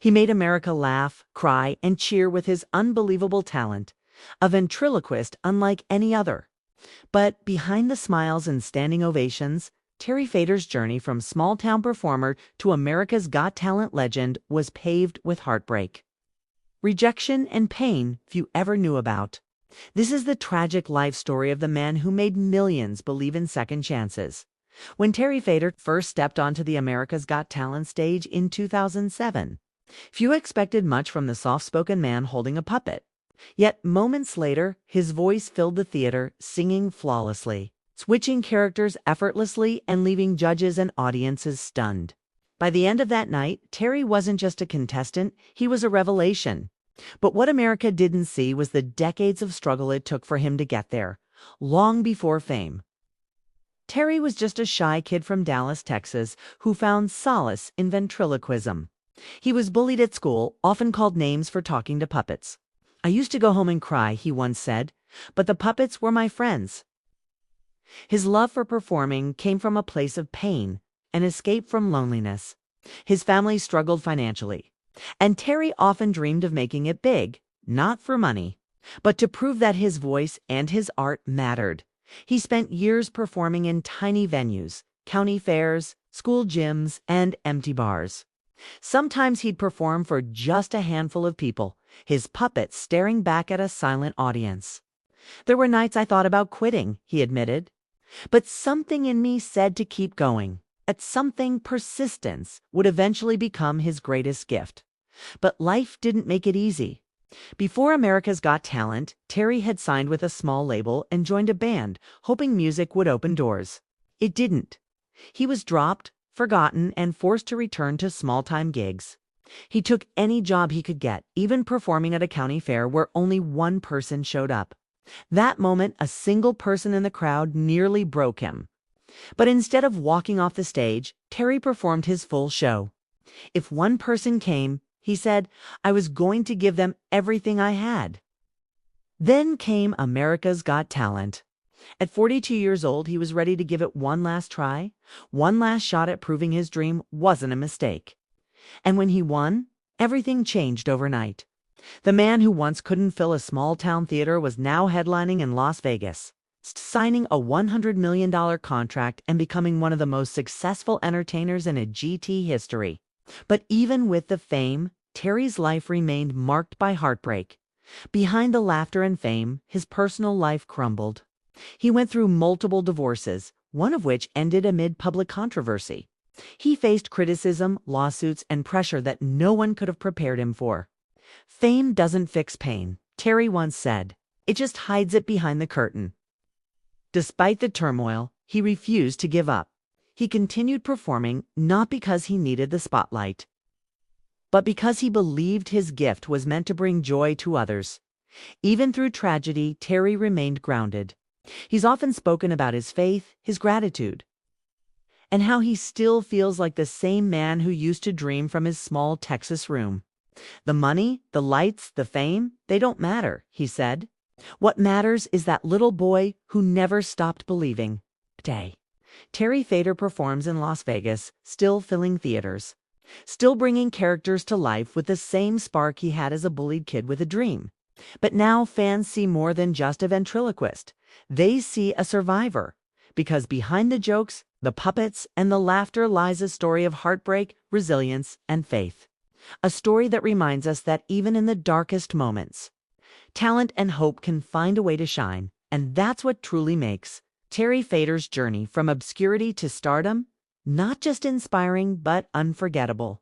He made America laugh, cry, and cheer with his unbelievable talent, a ventriloquist unlike any other. But behind the smiles and standing ovations, Terry Fator's journey from small-town performer to America's Got Talent legend was paved with heartbreak, rejection, and pain few ever knew about. This is the tragic life story of the man who made millions believe in second chances. When Terry Fator first stepped onto the America's Got Talent stage in 2007, few expected much from the soft-spoken man holding a puppet. Yet moments later, his voice filled the theater, singing flawlessly, switching characters effortlessly and leaving judges and audiences stunned. By the end of that night, Terry wasn't just a contestant, he was a revelation. But what America didn't see was the decades of struggle it took for him to get there, long before fame. Terry was just a shy kid from Dallas, Texas, who found solace in ventriloquism. He was bullied at school, often called names for talking to puppets. "I used to go home and cry," he once said, "but the puppets were my friends." His love for performing came from a place of pain, an escape from loneliness. His family struggled financially, and Terry often dreamed of making it big, not for money, but to prove that his voice and his art mattered. He spent years performing in tiny venues, county fairs, school gyms, and empty bars. Sometimes he'd perform for just a handful of people, his puppets staring back at a silent audience. "There were nights I thought about quitting," he admitted. "But something in me said to keep going. At something, persistence, would eventually become his greatest gift." But life didn't make it easy. Before America's Got Talent, Terry had signed with a small label and joined a band, hoping music would open doors. It didn't. He was dropped, forgotten, and forced to return to small-time gigs. He took any job he could get, even performing at a county fair where only one person showed up. That moment, a single person in the crowd nearly broke him. But instead of walking off the stage, Terry performed his full show. If one person came, he said, "I was going to give them everything I had." Then came America's Got Talent. At 42 years old, he was ready to give it one last try, one last shot at proving his dream wasn't a mistake. And when he won, everything changed overnight. The man who once couldn't fill a small-town theater was now headlining in Las Vegas, signing a $100 million contract and becoming one of the most successful entertainers in a GT history. But even with the fame, Terry's life remained marked by heartbreak. Behind the laughter and fame, his personal life crumbled. He went through multiple divorces, one of which ended amid public controversy. He faced criticism, lawsuits, and pressure that no one could have prepared him for. "Fame doesn't fix pain," Terry once said. "It just hides it behind the curtain." Despite the turmoil, he refused to give up. He continued performing not because he needed the spotlight, but because he believed his gift was meant to bring joy to others. Even through tragedy, Terry remained grounded. He's often spoken about his faith, his gratitude, and how he still feels like the same man who used to dream from his small Texas room. "The money, the lights, the fame, they don't matter," he said. "What matters is that little boy who never stopped believing." Today, Terry Fator performs in Las Vegas, still filling theaters, still bringing characters to life with the same spark he had as a bullied kid with a dream. But now fans see more than just a ventriloquist. They see a survivor, because behind the jokes, the puppets, and the laughter lies a story of heartbreak, resilience, and faith. A story that reminds us that even in the darkest moments, talent and hope can find a way to shine, and that's what truly makes Terry Fator's journey from obscurity to stardom not just inspiring but unforgettable.